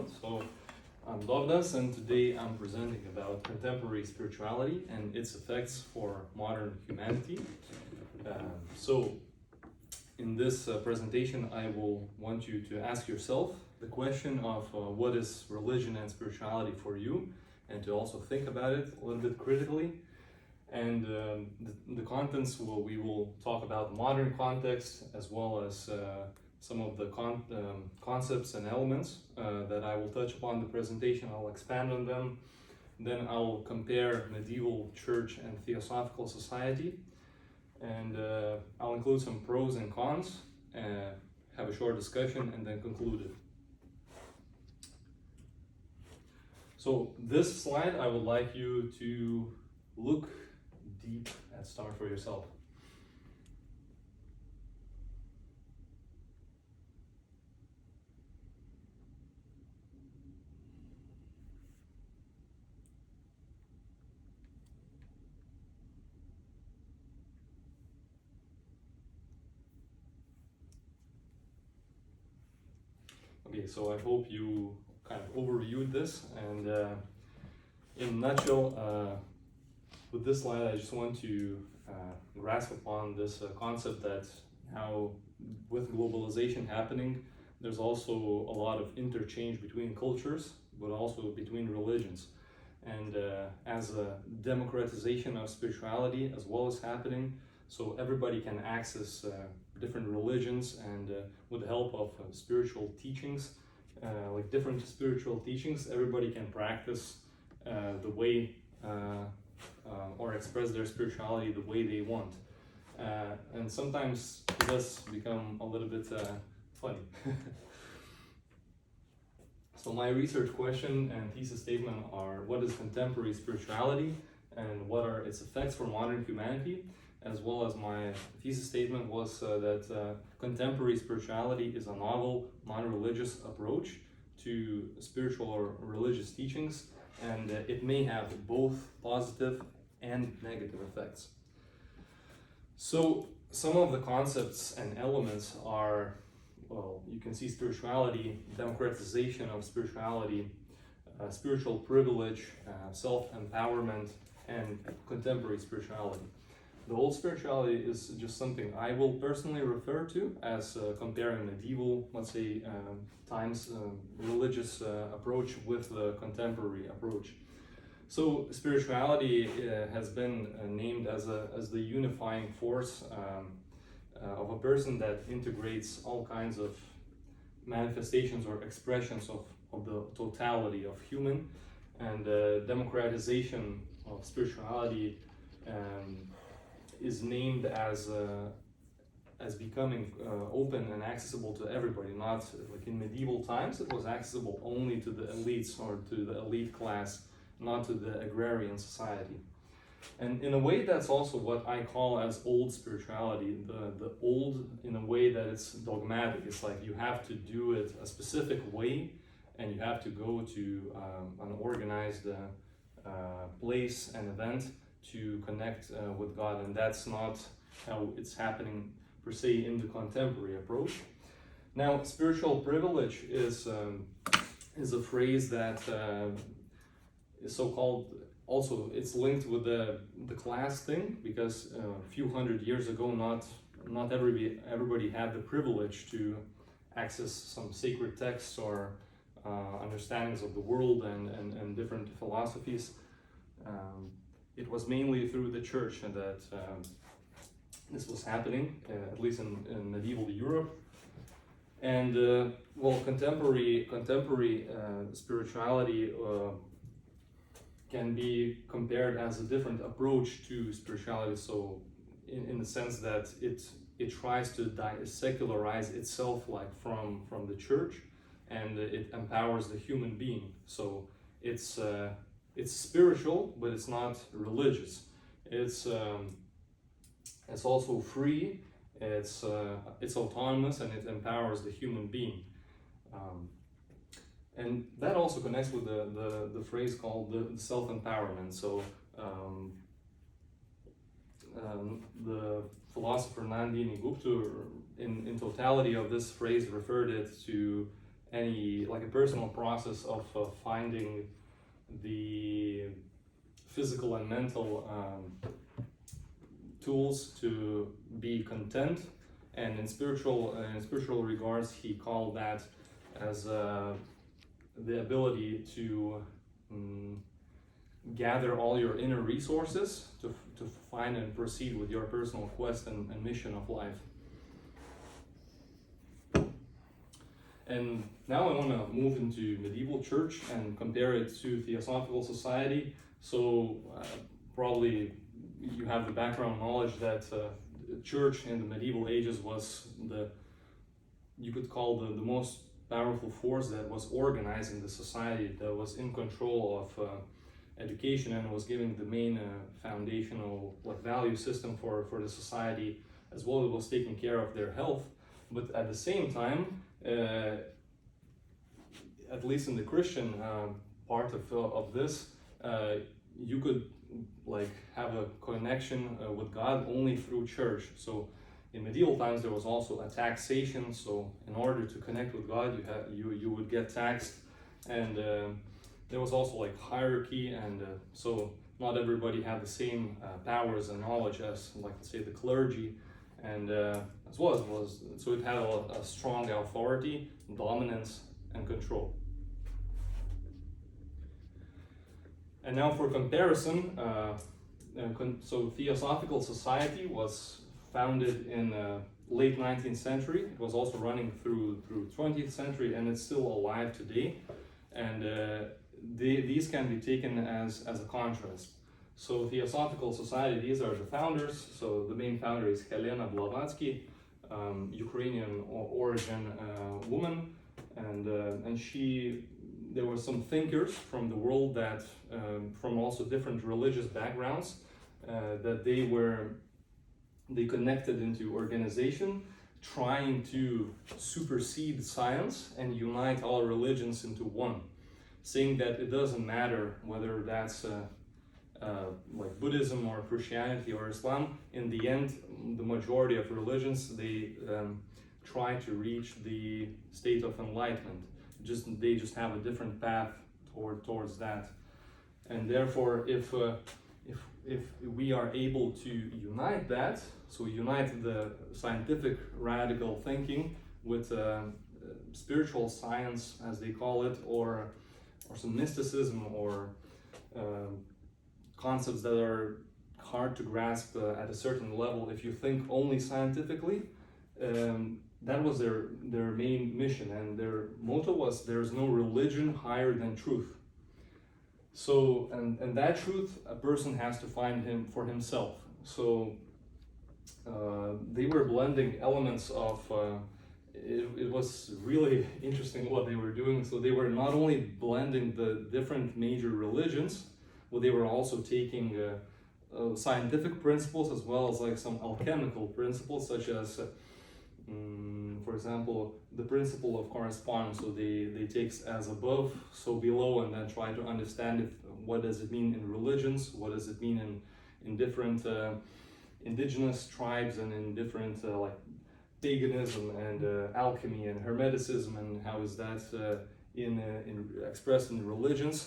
everyone. So I'm Dovydas, and today I'm presenting about contemporary spirituality and its effects for modern humanity. So in this presentation, I will want you to ask yourself the question of what is religion and spirituality for you, and to also think about it a little bit critically. And the contents, we will talk about the modern context, as well as some of the concepts and elements that I will touch upon in the presentation. I'll expand on them. Then I'll compare Medieval Church and Theosophical Society. And I'll include some pros and cons, have a short discussion, and then conclude it. So this slide, I would like you to look deep and start for yourself. Okay, so I hope you kind of overviewed this, and in a nutshell, with this slide, I just want to grasp upon this concept that now, with globalization happening, there's also a lot of interchange between cultures, but also between religions. And as a democratization of spirituality as well is happening, so everybody can access different religions, and with the help of spiritual teachings, like different spiritual teachings, everybody can practice the way or express their spirituality the way they want. And sometimes it does become a little bit funny. So my research question and thesis statement are: what is contemporary spirituality and what are its effects for modern humanity? As well as my thesis statement was that contemporary spirituality is a novel, non-religious approach to spiritual or religious teachings, and it may have both positive and negative effects. So some of the concepts and elements are, well, you can see spirituality, democratization of spirituality, spiritual privilege, self-empowerment, and contemporary spirituality. The old spirituality is just something I will personally refer to as comparing medieval, let's say, times religious approach with the contemporary approach. So spirituality has been named as the unifying force of a person that integrates all kinds of manifestations or expressions of the totality of human, and democratization of spirituality is named as becoming open and accessible to everybody. Not like in medieval times, it was accessible only to the elites or to the elite class, not to the agrarian society. And in a way, that's also what I call as old spirituality. The old, in a way that it's dogmatic. It's like you have to do it a specific way, and you have to go to an organized place and event to connect with God, and that's not how it's happening per se in the contemporary approach. Now, spiritual privilege is a phrase that is so-called. Also, it's linked with the class thing, because a few hundred years ago, not everybody had the privilege to access some sacred texts or understandings of the world and different philosophies. It was mainly through the church that this was happening, at least in medieval Europe. And well, contemporary spirituality can be compared as a different approach to spirituality. So, in the sense that it tries to secularize itself, like from the church, and it empowers the human being. So it's spiritual, but it's not religious. It's also free. It's autonomous, and it empowers the human being. And that also connects with the phrase called the self-empowerment. So the philosopher Nandini Gupta, in totality of this phrase, referred it to any like a personal process of finding the physical and mental tools to be content. And in spiritual regards, he called that as the ability to gather all your inner resources to find and proceed with your personal quest and mission of life. And now I want to move into medieval church and compare it to Theosophical Society. So probably you have the background knowledge that church in the medieval ages was you could call the most powerful force that was organizing the society, that was in control of education and was giving the main foundational value system for the society, as well as was taking care of their health. But at the same time, at least in the Christian part of this, you could have a connection with God only through church. So in medieval times there was also a taxation. So in order to connect with God, you would get taxed, and there was also hierarchy, and so not everybody had the same powers and knowledge as let's say the clergy, and as well as so it had a strong authority, dominance, and control. And now for comparison, so Theosophical Society was founded in late 19th century. It was also running through 20th century, and it's still alive today. And these can be taken as a contrast. So Theosophical Society, these are the founders. So the main founder is Helena Blavatsky, Ukrainian origin woman, and there were some thinkers from the world that, from also different religious backgrounds, that they connected into organization, trying to supersede science and unite all religions into one, saying that it doesn't matter whether that's Buddhism or Christianity or Islam. In the end, the majority of religions, they try to reach the state of enlightenment. They just have a different path towards that, and therefore, if we are able to unite that, so unite the scientific radical thinking with spiritual science, as they call it, or some mysticism or concepts that are hard to grasp at a certain level. If you think only scientifically, that was their main mission, and their motto was, "There's no religion higher than truth." So, and that truth a person has to find for himself. So they were blending elements of, it was really interesting what they were doing. So they were not only blending the different major religions, but they were also taking scientific principles as well as some alchemical principles, such as for example, the principle of correspondence. So they take as above, so below, and then try to understand what does it mean in religions, what does it mean in different indigenous tribes, and in different paganism and alchemy and hermeticism, and how is that expressed in religions,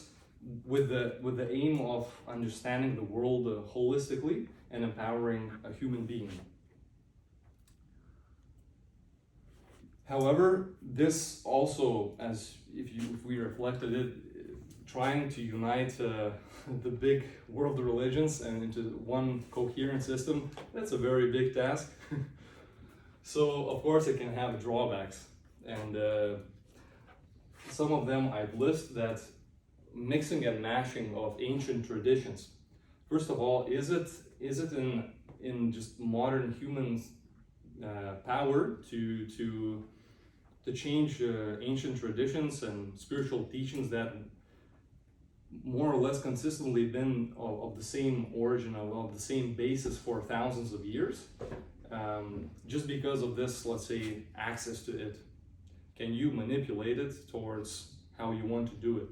with the aim of understanding the world holistically and empowering a human being. However, this also, if we reflected it, trying to unite the big world religions and into one coherent system, that's a very big task. So of course it can have drawbacks, and some of them I've listed, that mixing and mashing of ancient traditions. First of all, is it in just modern humans' power to change ancient traditions and spiritual teachings that more or less consistently been of the same origin, of the same basis for thousands of years, just because of this, let's say, access to it? Can you manipulate it towards how you want to do it?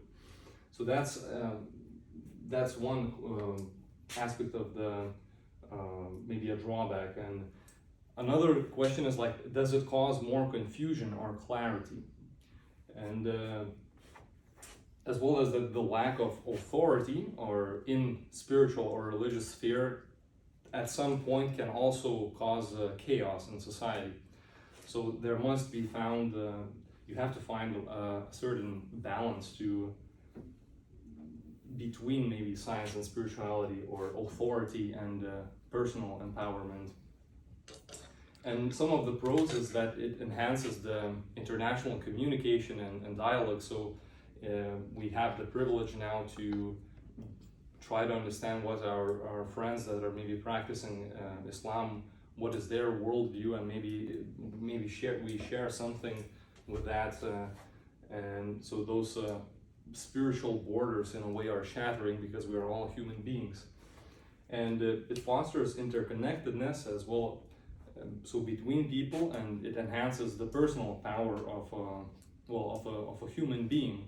So that's one aspect of the maybe a drawback. And another question is does it cause more confusion or clarity? and as well as the lack of authority or in spiritual or religious sphere at some point can also cause chaos in society. So there must be found, you have to find a certain balance between maybe science and spirituality, or authority and personal empowerment. And some of the pros is that it enhances the international communication and dialogue. So we have the privilege now to try to understand what our friends that are maybe practicing Islam, what is their worldview, and maybe we share something with that, and so those spiritual borders in a way are shattering, because we are all human beings, and it fosters interconnectedness as well, so between people, and it enhances the personal power of a human being.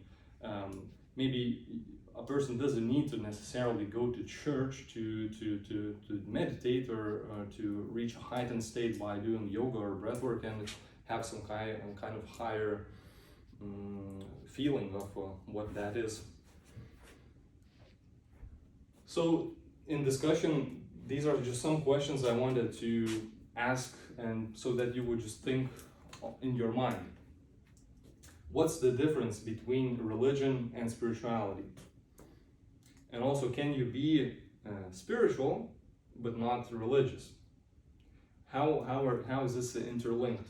Maybe a person doesn't need to necessarily go to church to meditate or to reach a heightened state by doing yoga or breathwork and have some kind of higher feeling of what that is. So in discussion, these are just some questions I wanted to ask, and so that you would just think in your mind. What's the difference between religion and spirituality? And also, can you be spiritual but not religious? How is this interlinked?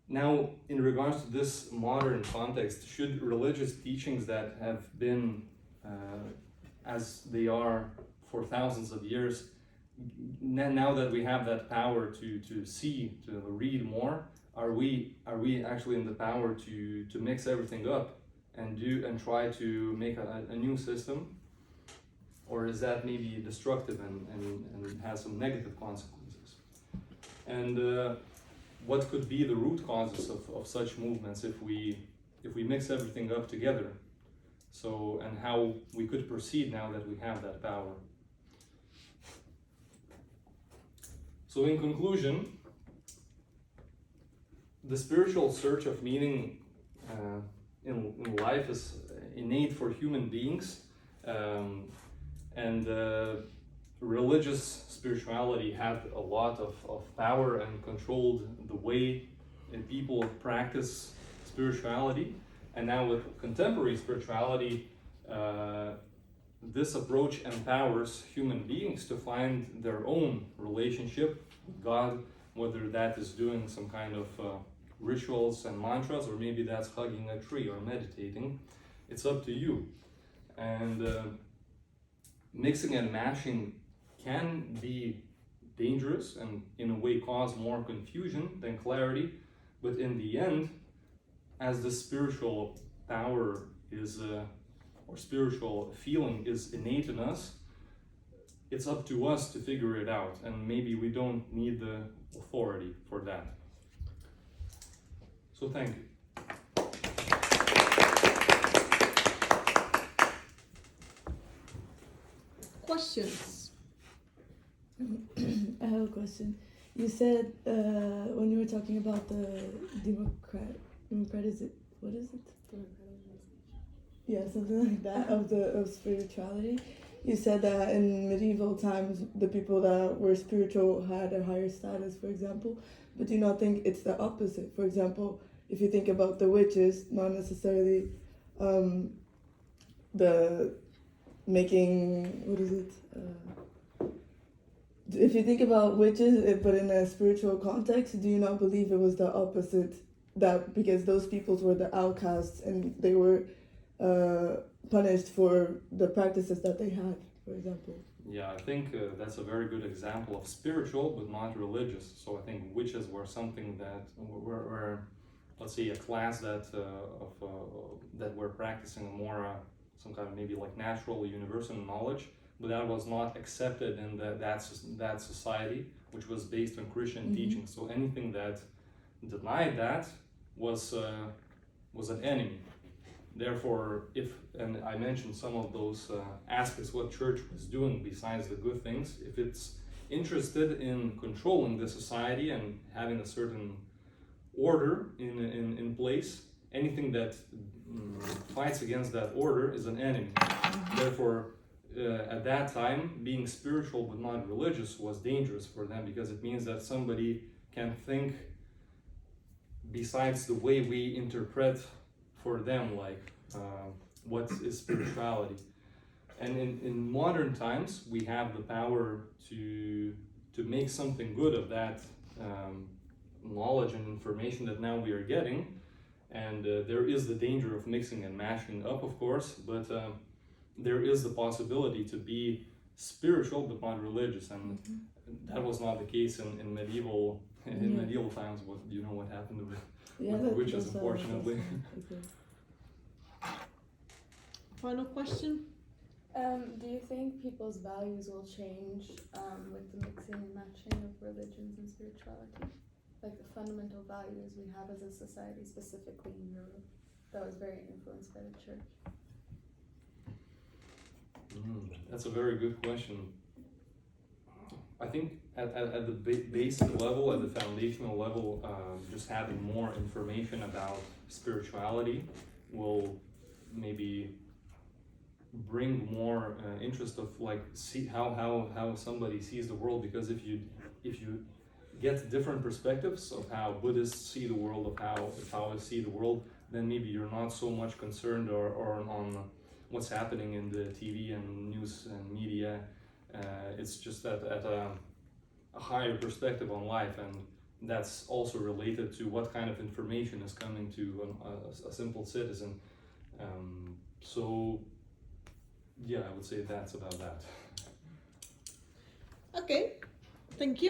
Now, in regards to this modern context, should religious teachings that have been as they are for thousands of years, now that we have that power to see, to read more, are we actually in the power to mix everything up and try to make a new system? Or is that maybe destructive and has some negative consequences? And what could be the root causes of such movements if we mix everything up together? So, and how we could proceed now that we have that power. So in conclusion, the spiritual search of meaning in life is innate for human beings, and religious spirituality had a lot of power and controlled the way people practice spirituality. And now with contemporary spirituality, this approach empowers human beings to find their own relationship with God, whether that is doing some kind of rituals and mantras, or maybe that's hugging a tree or meditating. It's up to you. And mixing and matching can be dangerous and in a way cause more confusion than clarity, but in the end, as the spiritual power is or spiritual feeling is innate in us, it's up to us to figure it out, and maybe we don't need the authority for that. So thank you. Questions? I have a question. You said when you were talking about the what is it? Yeah, something like that of spirituality. You said that in medieval times, the people that were spiritual had a higher status, for example. But do you not think it's the opposite? For example, if you think about the witches, not necessarily the making, what is it? If you think about witches, but in a spiritual context, do you not believe it was the opposite? That because those peoples were the outcasts and they were punished for the practices that they had, for example. Yeah, I think that's a very good example of spiritual but not religious. So I think witches were something that were let's say, a class that that were practicing a more some kind of maybe like natural universal knowledge, but that was not accepted in that society, which was based on Christian teaching. So anything that denied that was an enemy. Therefore, and I mentioned some of those aspects what church was doing besides the good things, if it's interested in controlling the society and having a certain order in place, anything that fights against that order is an enemy. Therefore, at that time, being spiritual but not religious was dangerous for them, because it means that somebody can think besides the way we interpret for them, like what is spirituality. And in modern times, we have the power to make something good of that knowledge and information that now we are getting. And there is the danger of mixing and mashing up, of course, but there is the possibility to be spiritual but not religious, and that was not the case in medieval times. What you know what happened with witches, unfortunately. Final question. Do you think people's values will change with the mixing and matching of religions and spirituality? Like the fundamental values we have as a society, specifically in Europe, that was very influenced by the church? That's a very good question. I think at the basic level, at the foundational level, just having more information about spirituality will maybe bring more interest of like see how somebody sees the world, because if you get different perspectives of how Buddhists see the world, of how Taoists see the world, then maybe you're not so much concerned or on what's happening in the TV and news and media. It's just at a higher perspective on life, and that's also related to what kind of information is coming to a simple citizen. So yeah, I would say that's about that. Okay, thank you.